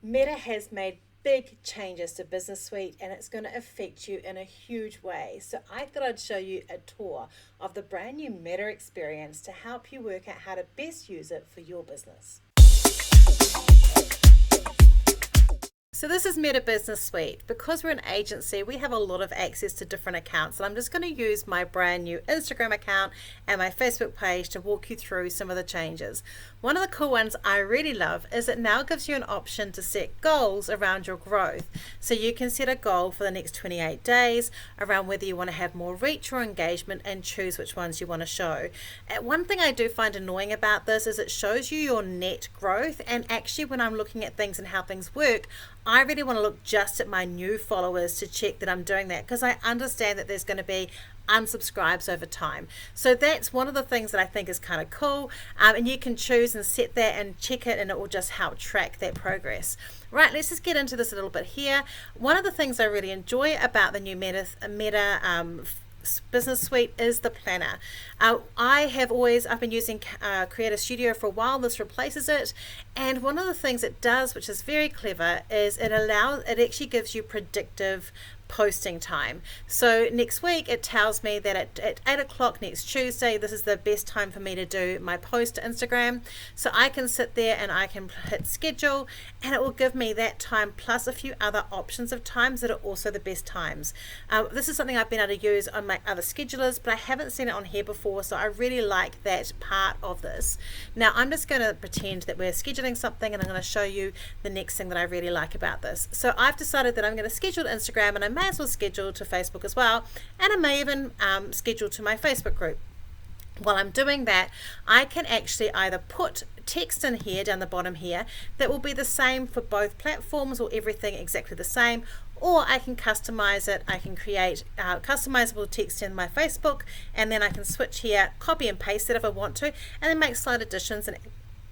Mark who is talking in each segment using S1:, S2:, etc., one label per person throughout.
S1: Meta has made big changes to Business Suite and it's going to affect you in a huge way. So I thought I'd show you a tour of the brand new Meta experience to help you work out how to best use it for your business. So this is Meta Business Suite. Because we're an agency, we have a lot of access to different accounts. And I'm just going to use my brand new Instagram account and my Facebook page to walk you through some of the changes. One of the cool ones I really love is it now gives you an option to set goals around your growth. So you can set a goal for the next 28 days around whether you want to have more reach or engagement and choose which ones you want to show. And one thing I do find annoying about this is it shows you your net growth, and actually when I'm looking at things and how things work, I really want to look just at my new followers to check that I'm doing that, because I understand that there's going to be unsubscribes over time. So that's one of the things that I think is kind of cool, and you can choose and set that and check it, and it will just help track that progress. Right, let's just get into this a little bit here. One of the things I really enjoy about the new Meta Business Suite is the planner. I've been using Creator Studio for a while. This replaces it, and one of the things it does, which is very clever, is it actually gives you predictive posting time. So next week it tells me that at 8 o'clock next Tuesday, this is the best time for me to do my post to Instagram. So I can sit there and I can hit schedule, and it will give me that time plus a few other options of times that are also the best times. This is something I've been able to use on my other schedulers, but I haven't seen it on here before, so I really like that part of this. Now I'm just going to pretend that we're scheduling something, and I'm going to show you the next thing that I really like about this. So I've decided that I'm going to schedule to Instagram, and I may as well schedule to Facebook as well, and I may even schedule to my Facebook group. While I'm doing that, I can actually either put text in here down the bottom here that will be the same for both platforms, or everything exactly the same, or I can customize it. I can create customizable text in my Facebook, and then I can switch here, copy and paste it if I want to, and then make slight additions and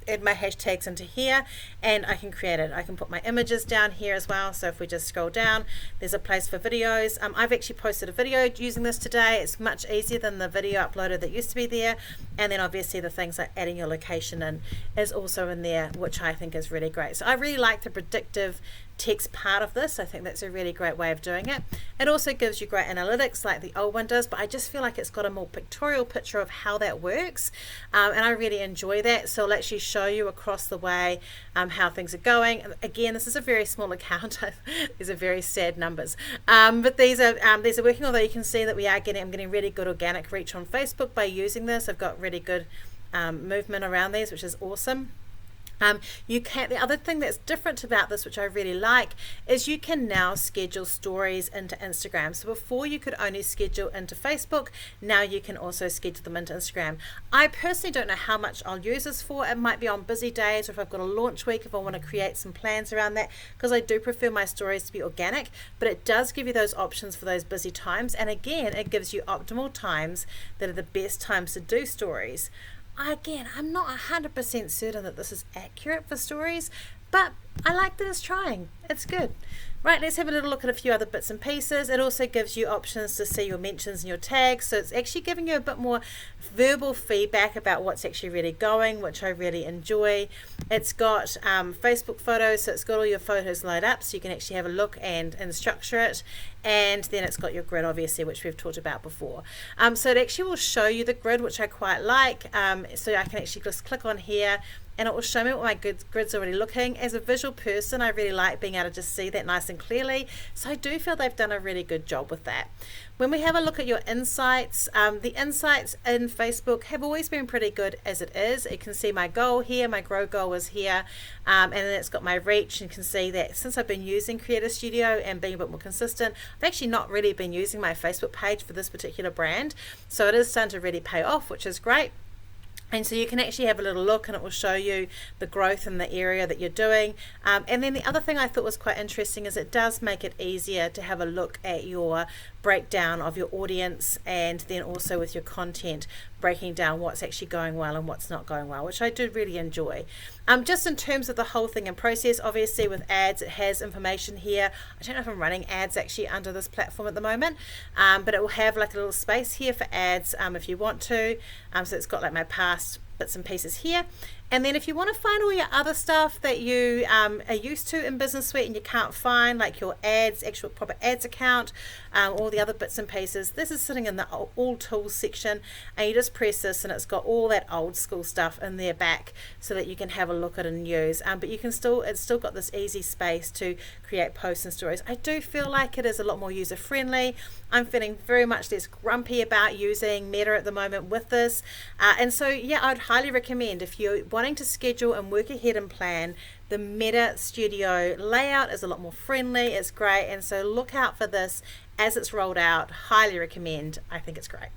S1: add my hashtags into here, and I can create it. I can put my images down here as well. So if we just scroll down, there's a place for videos. I've actually posted a video using this today. It's much easier than the video uploader that used to be there. And then obviously the things like adding your location in is also in there, which I think is really great. So I really like the predictive text part of this. I think that's a really great way of doing it. It also gives you great analytics like the old one does, but I just feel like it's got a more pictorial picture of how that works, and I really enjoy that. So I'll actually show you across the way how things are going. Again, this is a very small account. These are very sad numbers, but these are working, although you can see that I'm getting really good organic reach on Facebook by using this. I've got really good movement around these, which is awesome. The other thing that's different about this, which I really like, is you can now schedule stories into Instagram. So before you could only schedule into Facebook, now you can also schedule them into Instagram. I personally don't know how much I'll use this for. It might be on busy days, or if I've got a launch week, if I want to create some plans around that, because I do prefer my stories to be organic, but it does give you those options for those busy times. And again, it gives you optimal times that are the best times to do stories. Again, I'm not 100% certain that this is accurate for stories, but I like that it's trying. It's good. Right, let's have a little look at a few other bits and pieces. It also gives you options to see your mentions and your tags, so it's actually giving you a bit more verbal feedback about what's actually really going, which I really enjoy. It's got Facebook photos, so it's got all your photos lined up, so you can actually have a look and structure it. And then it's got your grid, obviously, which we've talked about before. So it actually will show you the grid, which I quite like. So I can actually just click on here, and it will show me what my grid's already looking. As a visual person, I really like being able to just see that nice and clearly. So I do feel they've done a really good job with that. When we have a look at your insights, the insights in Facebook have always been pretty good as it is. You can see my goal here, my grow goal is here, and then it's got my reach. And you can see that since I've been using Creator Studio and being a bit more consistent, I've actually not really been using my Facebook page for this particular brand. So it is starting to really pay off, which is great. And so you can actually have a little look, and it will show you the growth in the area that you're doing. And then the other thing I thought was quite interesting is it does make it easier to have a look at your breakdown of your audience, and then also with your content, breaking down what's actually going well and what's not going well, which I do really enjoy. Just in terms of the whole thing and process, obviously with ads, it has information here. I don't know if I'm running ads actually under this platform at the moment, but it will have like a little space here for ads if you want to. So it's got like my past bits and pieces here, And then if you want to find all your other stuff that you are used to in Business Suite and you can't find, like your ads, actual proper ads account, all the other bits and pieces, this is sitting in the All Tools section, and you just press this and it's got all that old school stuff in there back so that you can have a look at it and use. But you can it's still got this easy space to create posts and stories. I do feel like it is a lot more user friendly. I'm feeling very much less grumpy about using Meta at the moment with this. And so, yeah, I'd highly recommend, if you're wanting to schedule and work ahead and plan, the Meta Studio layout is a lot more friendly. It's great. And so look out for this as it's rolled out. Highly recommend. I think it's great.